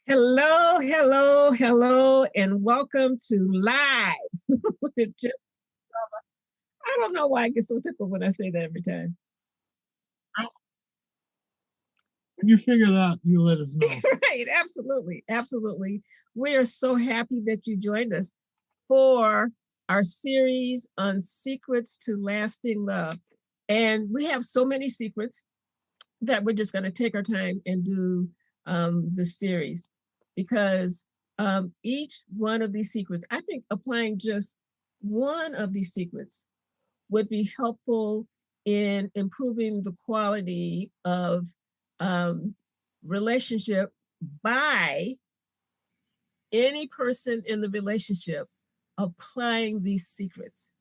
Hello, hello, hello, and welcome to Live with Jim. I don't know why I get so tickled when I say that every time. When you figure it out, you let us know. Right, absolutely, absolutely. We are so happy that you joined us for our series on secrets to lasting love. And we have so many secrets that we're just going to take our time and do the series because each one of these secrets, I think applying just one of these secrets would be helpful in improving the quality of um, relationship by any person in the relationship applying these secrets.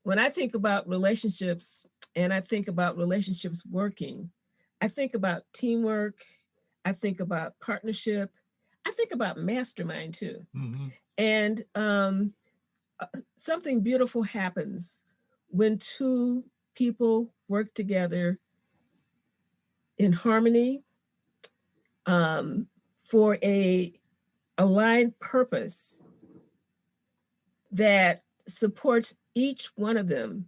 When I think about relationships and I think about relationships working, I think about teamwork, I think about partnership, I think about mastermind too. Mm-hmm. And something beautiful happens when two people work together in harmony for a aligned purpose that supports each one of them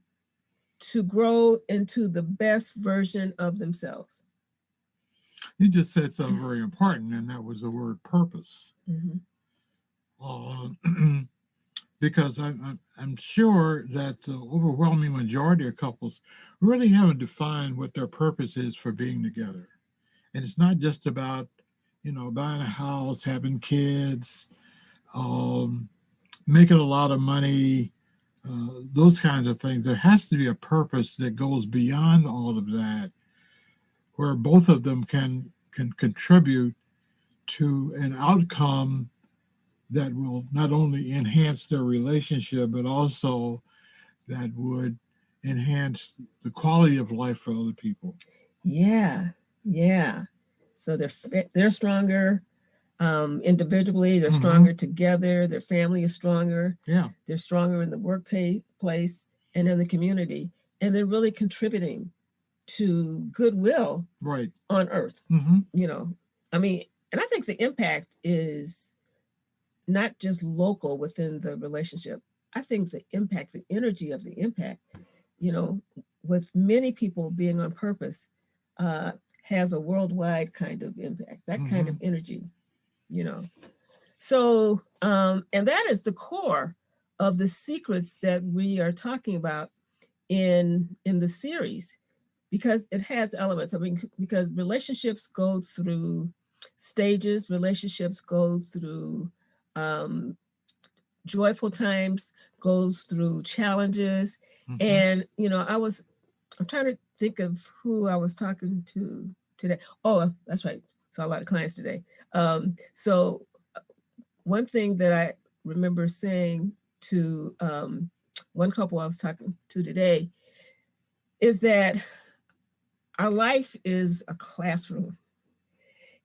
to grow into the best version of themselves. You just said something very important, and that was the word purpose. Mm-hmm. Uh, because I'm sure that the overwhelming majority of couples really haven't defined what their purpose is for being together. And it's not just about, buying a house, having kids, um, making a lot of money, those kinds of things. There has to be a purpose that goes beyond all of that, where both of them can contribute to an outcome that will not only enhance their relationship but also that would enhance the quality of life for other people. Yeah, yeah. So they're stronger individually. They're Mm-hmm. stronger together. Their family is stronger. Yeah. They're stronger in the workplace and in the community, and they're really contributing to goodwill Right. on Earth. Mm-hmm. You know, I mean, and I think the impact is not just local within the relationship. I think the impact, the energy of the impact, you know, with many people being on purpose, uh, has a worldwide kind of impact, that kind Mm-hmm. of energy, you know. So, and that is the core of the secrets that we are talking about in the series, because it has elements. I mean, because relationships go through stages, relationships go through um, joyful times, goes through challenges. Mm-hmm. And, I'm trying to think of who I was talking to today. Oh, that's right. Saw a lot of clients today. So one thing that I remember saying to one couple I was talking to today is that our life is a classroom.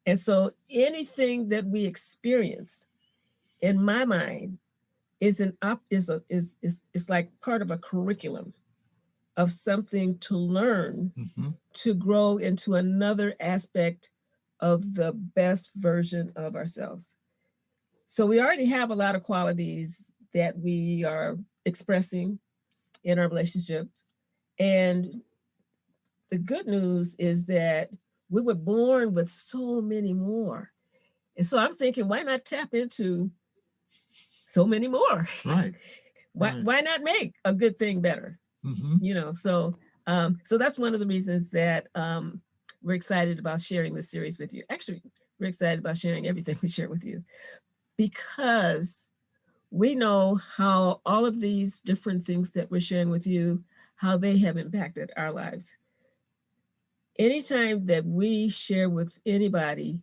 And so anything that we experience, in my mind, is an up is like part of a curriculum of something to learn Mm-hmm. to grow into another aspect of the best version of ourselves. So we already have a lot of qualities that we are expressing in our relationships. And the good news is that we were born with so many more. And so I'm thinking, why not tap into so many more? Right. why, Right. why not make a good thing better? Mm-hmm. So that's one of the reasons that we're excited about sharing this series with you. Actually, we're excited about sharing everything we share with you because we know how all of these different things that we're sharing with you, how they have impacted our lives. Anytime that we share with anybody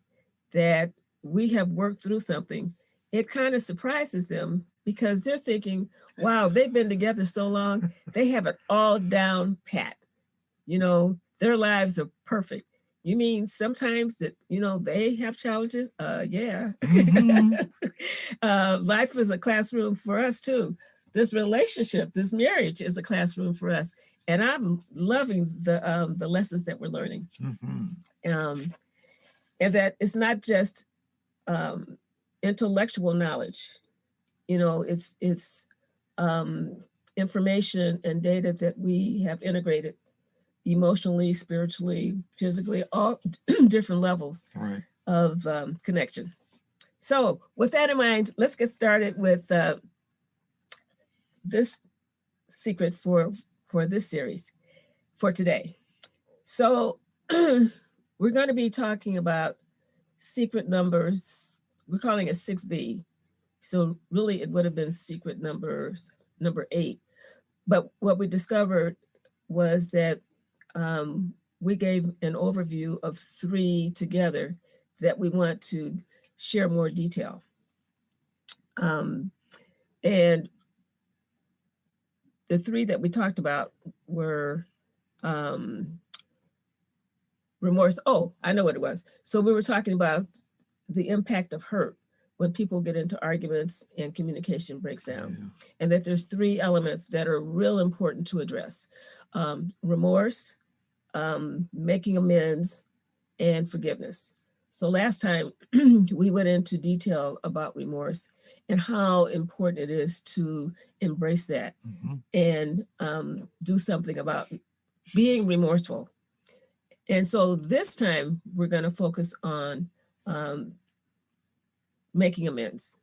that we have worked through something, it kind of surprises them because they're thinking, wow, they've been together so long, they have it all down pat. Their lives are perfect. You mean sometimes that, they have challenges? Yeah. Mm-hmm. Life is a classroom for us too. This relationship, this marriage is a classroom for us. And I'm loving the lessons that we're learning. Mm-hmm. Um, and that it's not just intellectual knowledge. It's information and data that we have integrated emotionally, spiritually, physically, all different levels of connection. So with that in mind, let's get started with this secret for this series for today. So we're going to be talking about secret numbers. We're calling it 6B. So really it would have been secret number 8. But what we discovered was that we gave an overview of 3 together that we want to share more detail. And the 3 that we talked about were remorse. Oh, I know what it was. So we were talking about the impact of hurt when people get into arguments and communication breaks down, and that there's 3 elements that are real important to address: remorse, making amends, and forgiveness. So last time we went into detail about remorse and how important it is to embrace that and do something about being remorseful. And so this time we're going to focus on making amends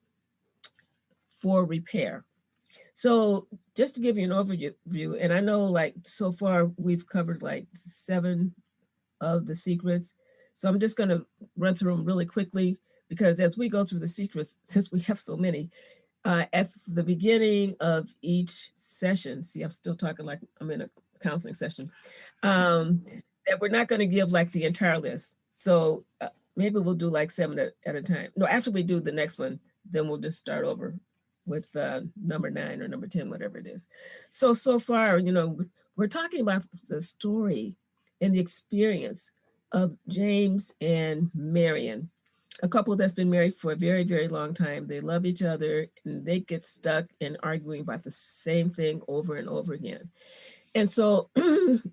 for repair. So just to give you an overview, and I know like so far we've covered like 7 of the secrets. So I'm just going to run through them really quickly, because as we go through the secrets, since we have so many, at the beginning of each session, see, I'm still talking like I'm in a counseling session, that we're not going to give like the entire list. So maybe we'll do like 7 at a time. No, after we do the next one, then we'll just start over with number 9 or number 10, whatever it is. So far, we're talking about the story and the experience of James and Marion, a couple that's been married for a very, very long time. They love each other and they get stuck in arguing about the same thing over and over again. And so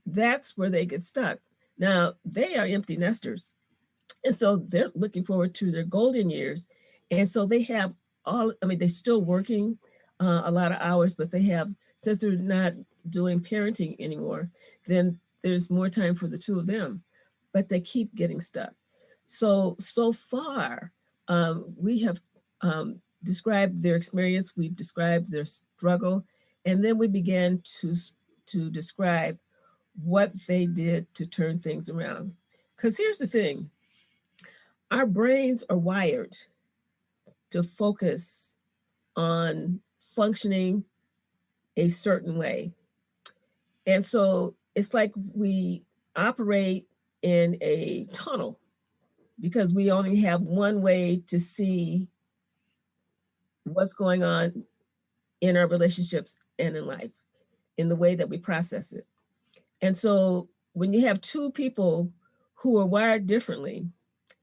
that's where they get stuck. Now, they are empty nesters. And so they're looking forward to their golden years. And so they have they're still working a lot of hours, but they have, since they're not doing parenting anymore, then there's more time for the 2 of them, but they keep getting stuck. So far, we have described their experience, we've described their struggle, and then we began to describe what they did to turn things around. Because here's the thing, our brains are wired to focus on functioning a certain way. And so it's like we operate in a tunnel because we only have one way to see what's going on in our relationships and in life, in the way that we process it. And so when you have 2 people who are wired differently,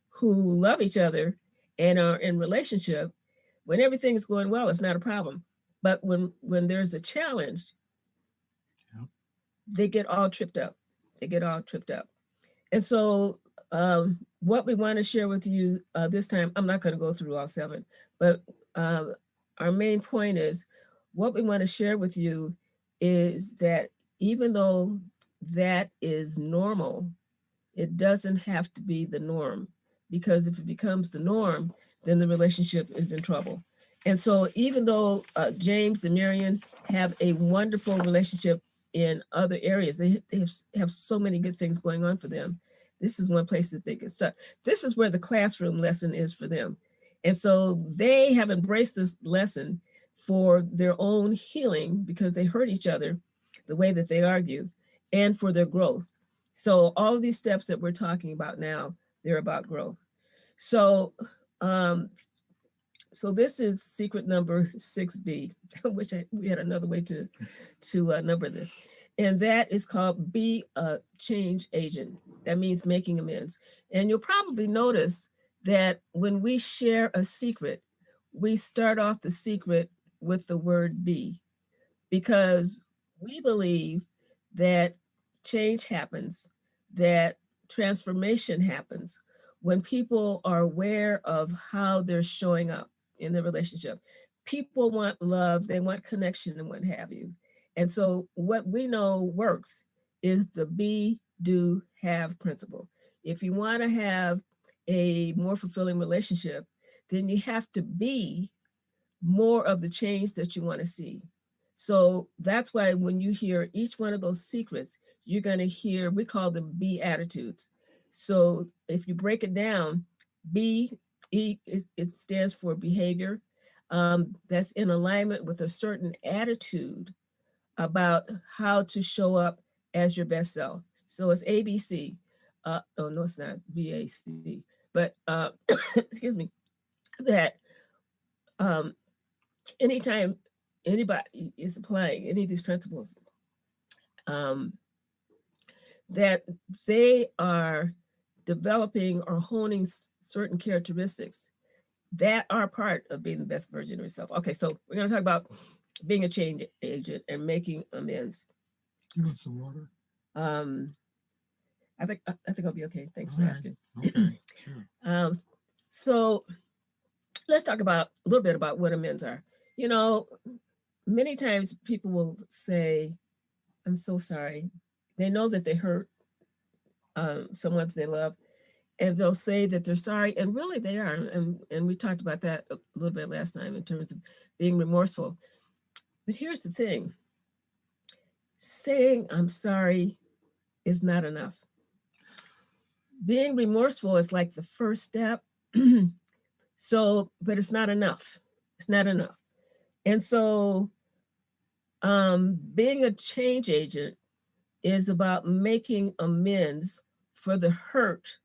who love each other and are in relationship, when everything's going well, it's not a problem. But when there's a challenge, they get all tripped up. And so what we want to share with you this time, I'm not going to go through all 7, but our main point is what we want to share with you is that even though that is normal, it doesn't have to be the norm, because if it becomes the norm, then the relationship is in trouble. And so even though James and Marion have a wonderful relationship in other areas, they have so many good things going on for them, this is one place that they get stuck. This is where the classroom lesson is for them. And so they have embraced this lesson for their own healing, because they hurt each other the way that they argue, and for their growth. So all of these steps that we're talking about now, they're about growth. So this is secret number 6B. I wish we had another way to number this. And that is called be a change agent. That means making amends. And you'll probably notice that when we share a secret, we start off the secret with the word be, because we believe that change happens, that transformation happens when people are aware of how they're showing up in their relationship. People want love, they want connection and what have you. And so what we know works is the be, do, have principle. If you want to have a more fulfilling relationship, then you have to be more of the change that you want to see. So that's why when you hear each one of those secrets, you're going to hear, we call them be attitudes. So if you break it down, be, it stands for behavior that's in alignment with a certain attitude about how to show up as your best self. So it's ABC. Oh, no, it's not BAC, but excuse me, that um, anytime anybody is applying any of these principles, um, that they are developing or honing certain characteristics that are part of being the best version of yourself. Okay, so we're going to talk about being a change agent and making amends. Give us some water. Um, I think I'll be okay. Thanks All for right. asking. Okay. Sure. So let's talk about a little bit about what amends are. You know, many times people will say, I'm so sorry. They know that they hurt someone they love, and they'll say that they're sorry, and really they are. And we talked about that a little bit last time in terms of being remorseful. But here's the thing, saying I'm sorry is not enough. Being remorseful is like the first step. So, but it's not enough. It's not enough. And so being a change agent is about making amends for the hurt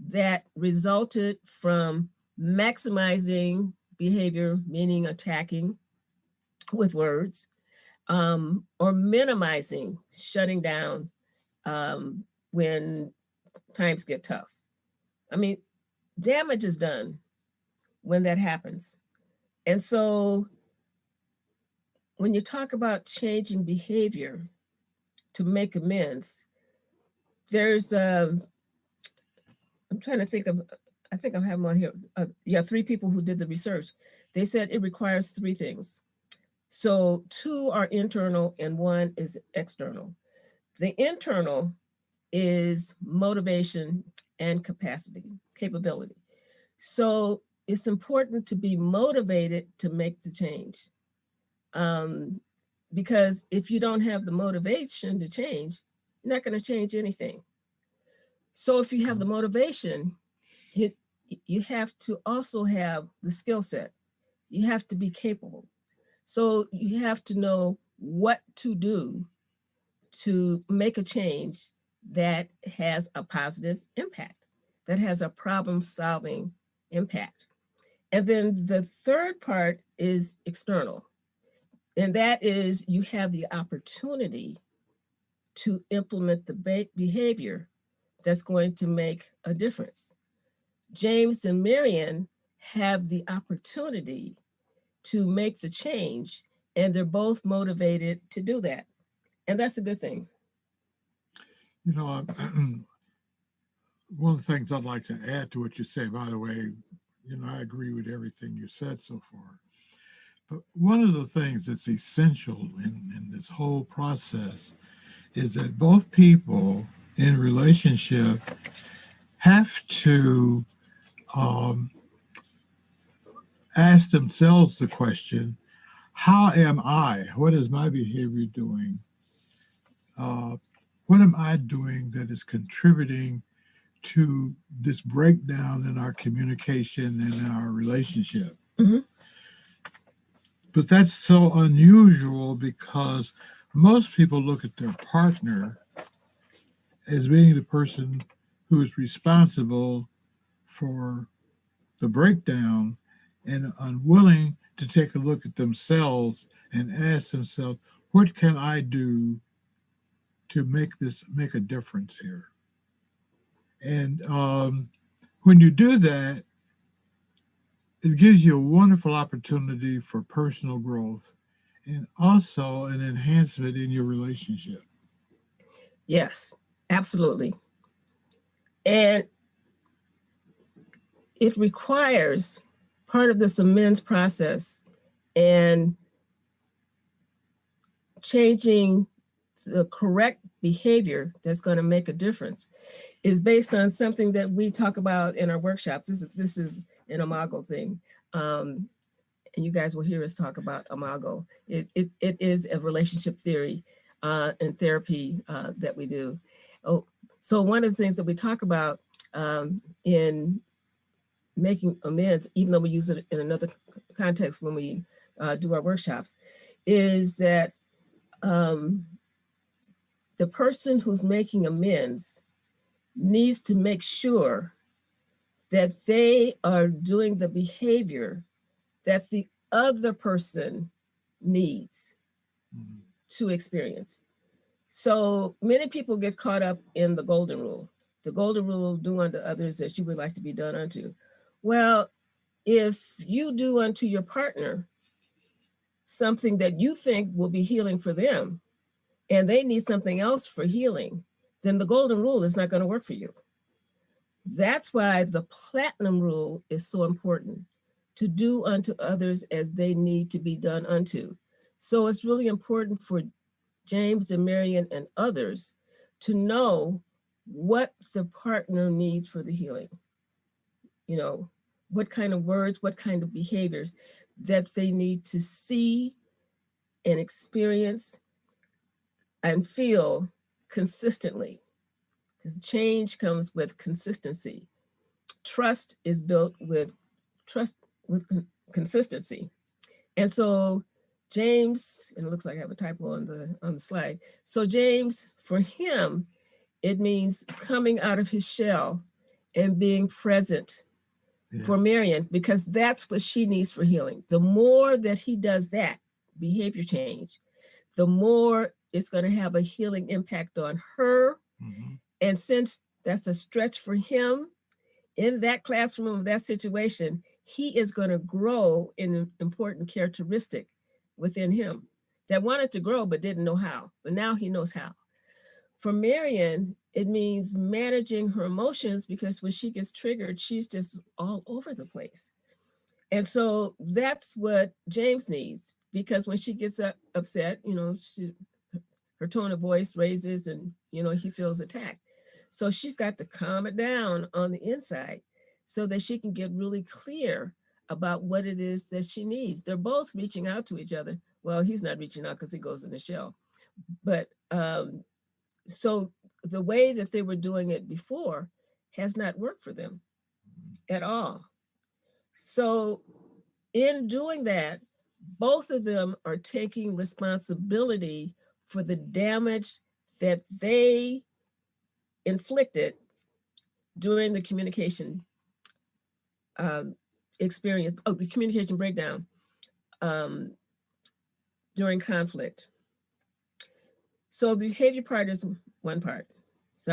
that resulted from maximizing behavior, meaning attacking with words, or minimizing, shutting down when times get tough. I mean, damage is done when that happens. And so when you talk about changing behavior to make amends, there's I'm trying to think of, I think I have them on here. Yeah, 3 people who did the research. They said it requires 3 things. So 2 are internal and 1 is external. The internal is motivation and capability. So it's important to be motivated to make the change. Because if you don't have the motivation to change, you're not going to change anything. So if you have the motivation, you, you have to also have the skill set. You have to be capable. So you have to know what to do to make a change that has a positive impact, that has a problem solving impact. And then the third part is external. And that is you have the opportunity to implement the behavior that's going to make a difference. James and Marian have the opportunity to make the change, and they're both motivated to do that. And that's a good thing. You know, one of the things I'd like to add to what you say, by the way, I agree with everything you said so far. But one of the things that's essential in this whole process is that both people in relationship have to um, ask themselves the question, how am I? What is my behavior doing? Uh, what am I doing that is contributing to this breakdown in our communication and our relationship? Mhm. But that's so unusual because most people look at their partner as being the person who is responsible for the breakdown and unwilling to take a look at themselves and ask themselves, what can I do to make a difference here? And when you do that, it gives you a wonderful opportunity for personal growth and also an enhancement in your relationship. Yes, absolutely. And it requires part of this amends process and changing the correct behavior that's going to make a difference is based on something that we talk about in our workshops. This is an Imago thing. And you guys will hear us talk about Imago. It is a relationship theory and therapy that we do. Oh, so one of the things that we talk about in making amends, even though we use it in another context when we do our workshops, is that the person who's making amends needs to make sure that they are doing the behavior that the other person needs to experience. So many people get caught up in the golden rule. The golden rule, do unto others as you would like to be done unto. Well, if you do unto your partner something that you think will be healing for them, and they need something else for healing, then the golden rule is not going to work for you. That's why the platinum rule is so important, to do unto others as they need to be done unto. So it's really important for James and Marion and others to know what the partner needs for the healing. You know, what kind of words, what kind of behaviors that they need to see and experience and feel consistently, because change comes with consistency. Trust is built with consistency. And so James, and it looks like I have a typo on the slide. So James, for him, it means coming out of his shell and being present for Marion, because that's what she needs for healing. The more that he does that behavior change, the more it's going to have a healing impact on her. And since that's a stretch for him in that classroom of that situation, he is going to grow in an important characteristic within him that wanted to grow but didn't know how. But now he knows how. For Marion, it means managing her emotions, because when she gets triggered, she's just all over the place. And so that's what James needs, because when she gets upset, you know, her tone of voice raises and, you know, he feels attacked. So she's got to calm it down on the inside so that she can get really clear about what it is that she needs. They're both reaching out to each other. Well, he's not reaching out because he goes in the shell. But so the way that they were doing it before has not worked for them at all. So in doing that, both of them are taking responsibility for the damage that they inflicted during the communication experience, the communication breakdown during conflict. So the behavior part is one part. So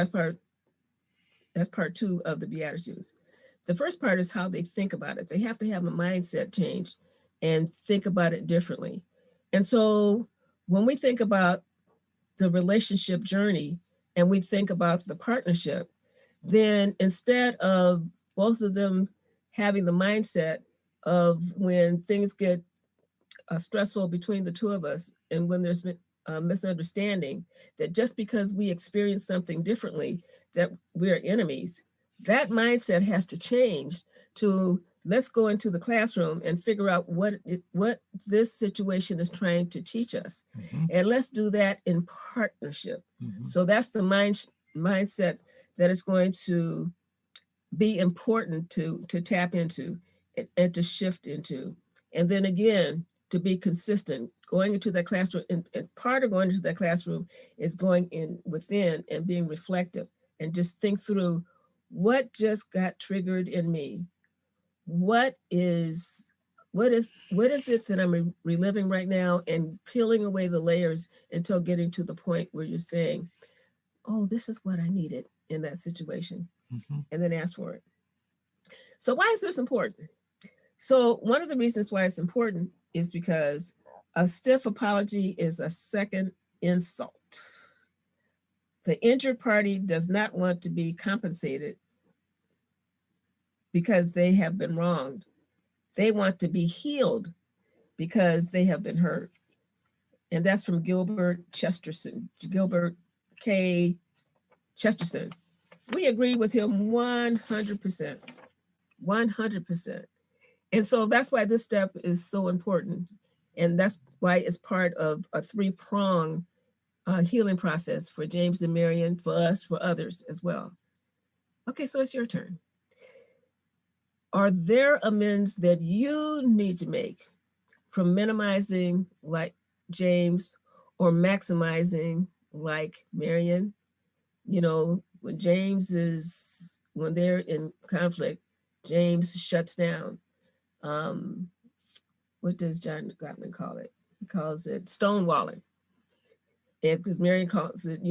that's part two of the Beatitudes. The first part is how they think about it. They have to have a mindset change and think about it differently. And so when we think about the relationship journey and we think about the partnership, then instead of both of them having the mindset of when things get stressful between the two of us and when there's been a misunderstanding, that just because we experience something differently, that we're enemies, that mindset has to change to let's go into the classroom and figure out what this situation is trying to teach us. And let's do that in partnership. So that's the mindset that is going to be important to tap into and to shift into. And then again, to be consistent, going into that classroom, and part of going into that classroom is going in within and being reflective and just think through what just got triggered in me. What is it that I'm reliving right now, and peeling away the layers until getting to the point where you're saying, oh, this is what I needed in that situation, and then ask for it. So why is this important? So one of the reasons why it's important is because a stiff apology is a second insult. The injured party does not want to be compensated because they have been wronged. They want to be healed because they have been hurt. And that's from Gilbert K. Chesterton. We agree with him 100%. 100%. And so that's why this step is so important. And that's why it's part of a three-prong healing process for James and Marion, for us, for others as well. Okay, so it's your turn. Are there amends that you need to make from minimizing like James or maximizing like Marion? You know, when they're in conflict, James shuts down. What does John Gottman call it? He calls it stonewalling. And because Marion calls it,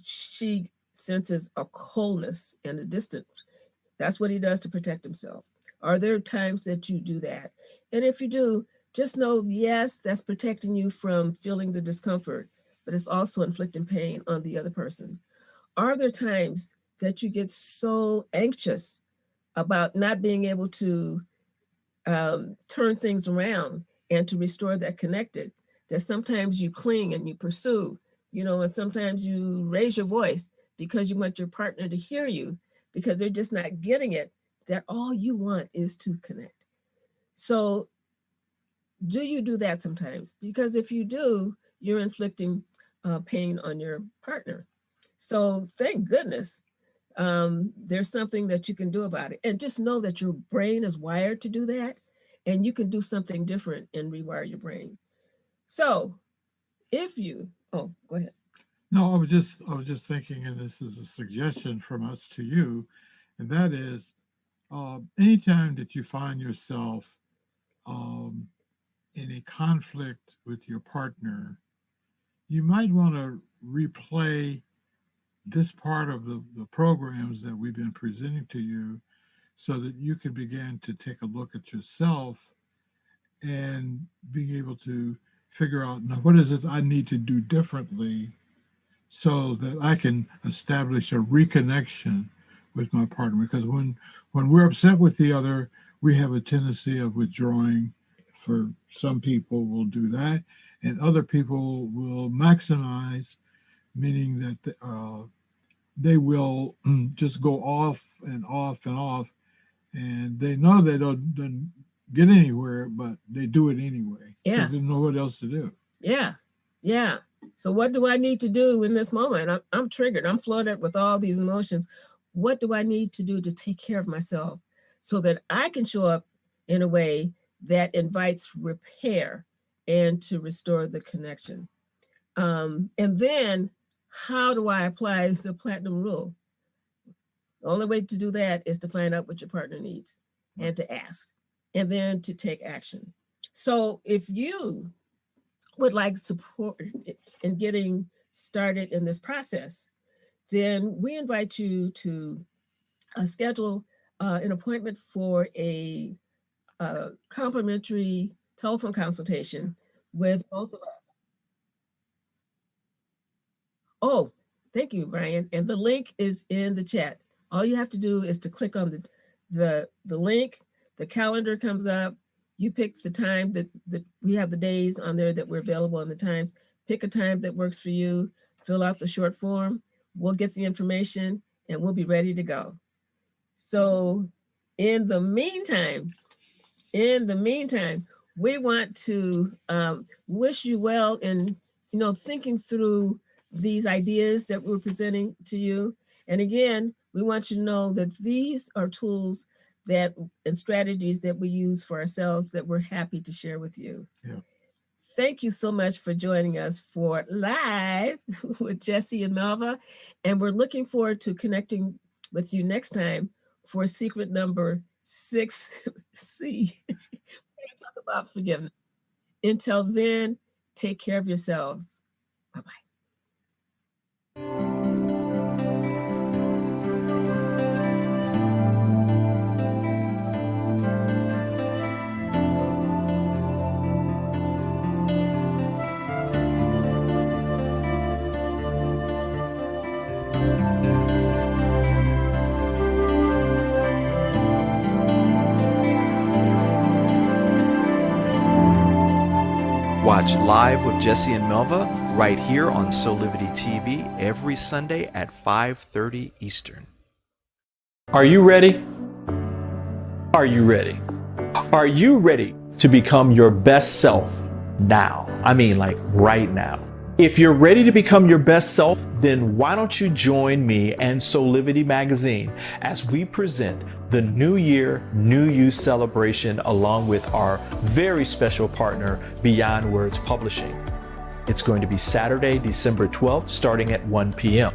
she senses a coldness and a distance. That's what he does to protect himself. Are there times that you do that? And if you do, just know, yes, that's protecting you from feeling the discomfort, but it's also inflicting pain on the other person. Are there times that you get so anxious about not being able to turn things around and to restore that connected, that sometimes you cling and you pursue, and sometimes you raise your voice because you want your partner to hear you because they're just not getting it, that all you want is to connect. So do you do that sometimes? Because if you do, you're inflicting pain on your partner. So thank goodness there's something that you can do about it. And just know that your brain is wired to do that, and you can do something different and rewire your brain. So go ahead. No, I was just thinking, and this is a suggestion from us to you, and that is, anytime that you find yourself in a conflict with your partner, you might want to replay this part of the programs that we've been presenting to you so that you can begin to take a look at yourself and being able to figure out, now, what is it I need to do differently so that I can establish a reconnection with my partner. Because when we're upset with the other, we have a tendency of withdrawing. For some people will do that, and other people will maximize, meaning that they will just go off and off and off, and they know they don't get anywhere, but they do it anyway because they know what else to do. Yeah. So what do I need to do in this moment? I'm triggered. I'm flooded with all these emotions. What do I need to do to take care of myself so that I can show up in a way that invites repair and to restore the connection? And then how do I apply the platinum rule? The only way to do that is to find out what your partner needs and to ask, and then to take action. So if you would like support in getting started in this process, then we invite you to schedule an appointment for a complimentary telephone consultation with both of us. Oh, thank you, Brian. And the link is in the chat. All you have to do is to click on the link, the calendar comes up, you pick the time that we have the days on there that we're available on the times. Pick a time that works for you, fill out the short form, we'll get the information, and we'll be ready to go. So in the meantime, we want to wish you well in, thinking through these ideas that we're presenting to you. And again, we want you to know that these are tools and strategies that we use for ourselves that we're happy to share with you. Yeah. Thank you so much for joining us for Live with Jesse and Melva. And we're looking forward to connecting with you next time for secret number 6C. We're going to talk about forgiveness. Until then, take care of yourselves. Bye-bye. watch Live with Jesse and Melva right here on Solivity TV every Sunday at 5:30 Eastern. Are you ready? Are you ready? Are you ready to become your best self now? I mean, like right now. If you're ready to become your best self, then why don't you join me and Solivity Magazine as we present the New Year, New You celebration along with our very special partner, Beyond Words Publishing. It's going to be Saturday, December 12th, starting at 1 p.m.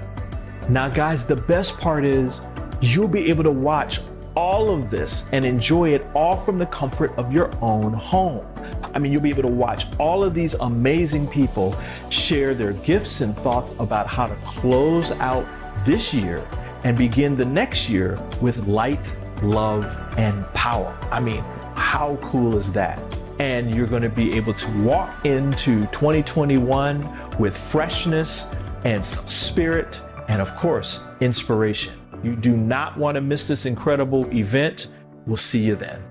Now, guys, the best part is you'll be able to watch all of this and enjoy it all from the comfort of your own home. I mean, you'll be able to watch all of these amazing people share their gifts and thoughts about how to close out this year and begin the next year with light, love, and power. I mean, how cool is that? And you're going to be able to walk into 2021 with freshness and some spirit and, of course, inspiration. You do not want to miss this incredible event. We'll see you then.